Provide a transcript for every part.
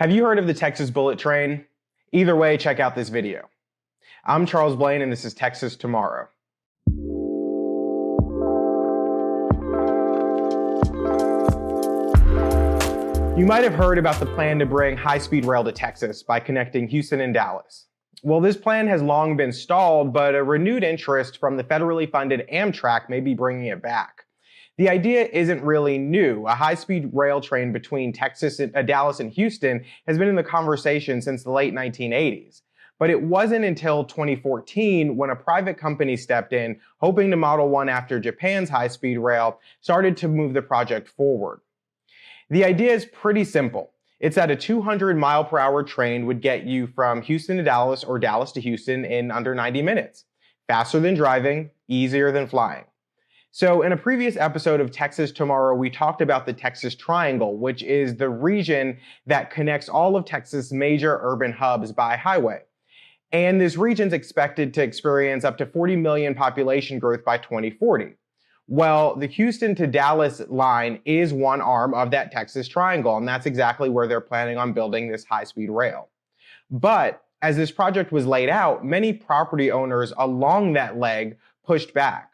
Have you heard of the Texas bullet train? Either way, check out this video. I'm Charles Blaine, and this is Texas Tomorrow. You might have heard about the plan to bring high-speed rail to Texas by connecting Houston and Dallas. Well, this plan has long been stalled, but a renewed interest from the federally funded Amtrak may be bringing it back. The idea isn't really new. A high-speed rail train between Dallas and Houston has been in the conversation since the late 1980s. But it wasn't until 2014 when a private company stepped in, hoping to model one after Japan's high-speed rail, started to move the project forward. The idea is pretty simple. It's that a 200-mile-per-hour train would get you from Houston to Dallas or Dallas to Houston in under 90 minutes. Faster than driving, easier than flying. So in a previous episode of Texas Tomorrow, we talked about the Texas Triangle, which is the region that connects all of Texas' major urban hubs by highway. And this region's expected to experience up to 40 million population growth by 2040. Well, the Houston to Dallas line is one arm of that Texas Triangle, and that's exactly where they're planning on building this high-speed rail. But as this project was laid out, many property owners along that leg pushed back.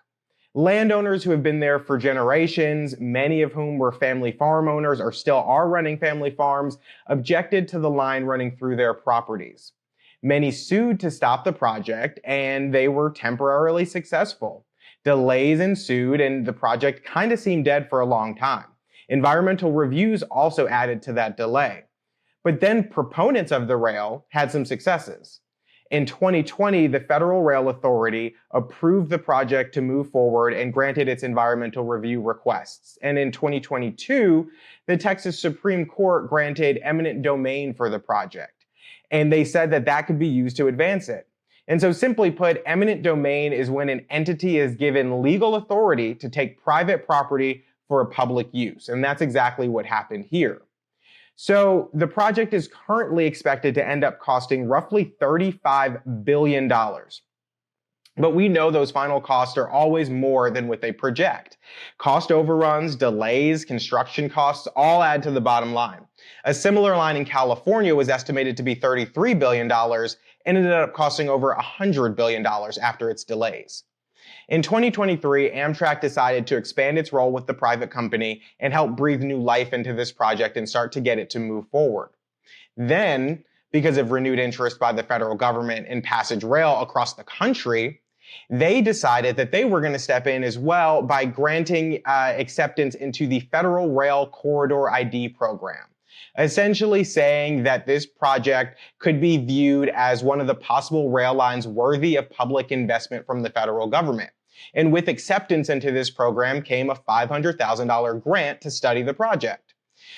Landowners who have been there for generations, many of whom were family farm owners or still are running family farms, objected to the line running through their properties. Many sued to stop the project, and they were temporarily successful. Delays ensued, and the project kind of seemed dead for a long time. Environmental reviews also added to that delay. But then proponents of the rail had some successes. In 2020, the Federal Rail Authority approved the project to move forward and granted its environmental review requests. And in 2022, the Texas Supreme Court granted eminent domain for the project. And they said that that could be used to advance it. And so simply put, eminent domain is when an entity is given legal authority to take private property for a public use. And that's exactly what happened here. So the project is currently expected to end up costing roughly $35 billion. But we know those final costs are always more than what they project. Cost overruns, delays, construction costs all add to the bottom line. A similar line in California was estimated to be $33 billion and ended up costing over $100 billion after its delays. In 2023, Amtrak decided to expand its role with the private company and help breathe new life into this project and start to get it to move forward. Then, because of renewed interest by the federal government in passage rail across the country, they decided that they were going to step in as well by granting acceptance into the Federal Rail Corridor ID program, essentially saying that this project could be viewed as one of the possible rail lines worthy of public investment from the federal government. And with acceptance into this program came a $500,000 grant to study the project.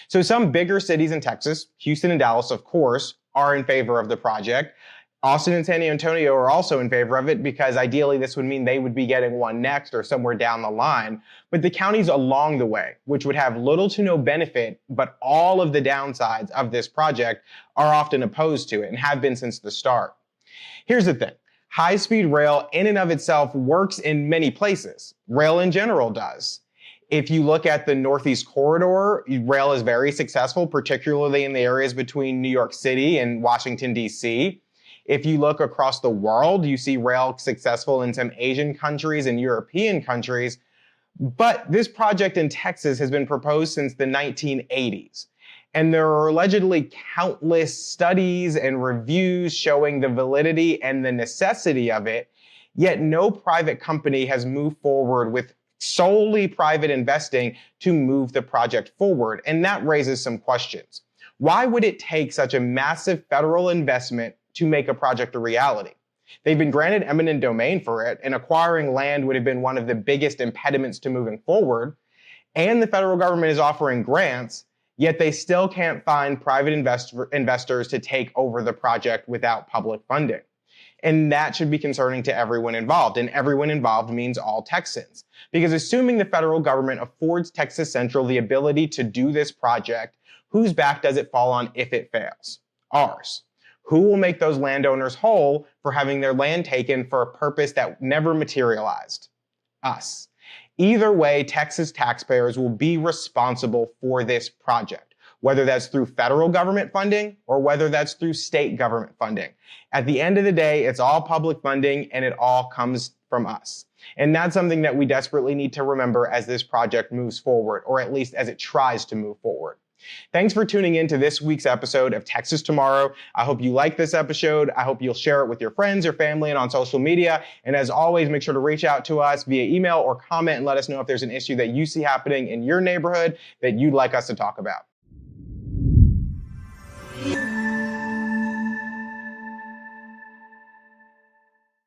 So some bigger cities in Texas, Houston and Dallas, of course, are in favor of the project. Austin and San Antonio are also in favor of it because ideally this would mean they would be getting one next or somewhere down the line. But the counties along the way, which would have little to no benefit, but all of the downsides of this project, are often opposed to it and have been since the start. Here's the thing. High-speed rail in and of itself works in many places. Rail in general does. If you look at the Northeast Corridor, rail is very successful, particularly in the areas between New York City and Washington, D.C. If you look across the world, you see rail successful in some Asian countries and European countries. But this project in Texas has been proposed since the 1980s. And there are allegedly countless studies and reviews showing the validity and the necessity of it, yet no private company has moved forward with solely private investing to move the project forward. And that raises some questions. Why would it take such a massive federal investment to make a project a reality? They've been granted eminent domain for it, and acquiring land would have been one of the biggest impediments to moving forward. And the federal government is offering grants, yet they still can't find private investors to take over the project without public funding. And that should be concerning to everyone involved. And everyone involved means all Texans. Because assuming the federal government affords Texas Central the ability to do this project, whose back does it fall on if it fails? Ours. Who will make those landowners whole for having their land taken for a purpose that never materialized? Us. Either way, Texas taxpayers will be responsible for this project. whether that's through federal government funding or whether that's through state government funding. At the end of the day, it's all public funding and it all comes from us. And that's something that we desperately need to remember as this project moves forward, or at least as it tries to move forward. Thanks for tuning in to this week's episode of Texas Tomorrow. I hope you like this episode. I hope you'll share it with your friends, your family, and on social media. And as always, make sure to reach out to us via email or comment and let us know if there's an issue that you see happening in your neighborhood that you'd like us to talk about.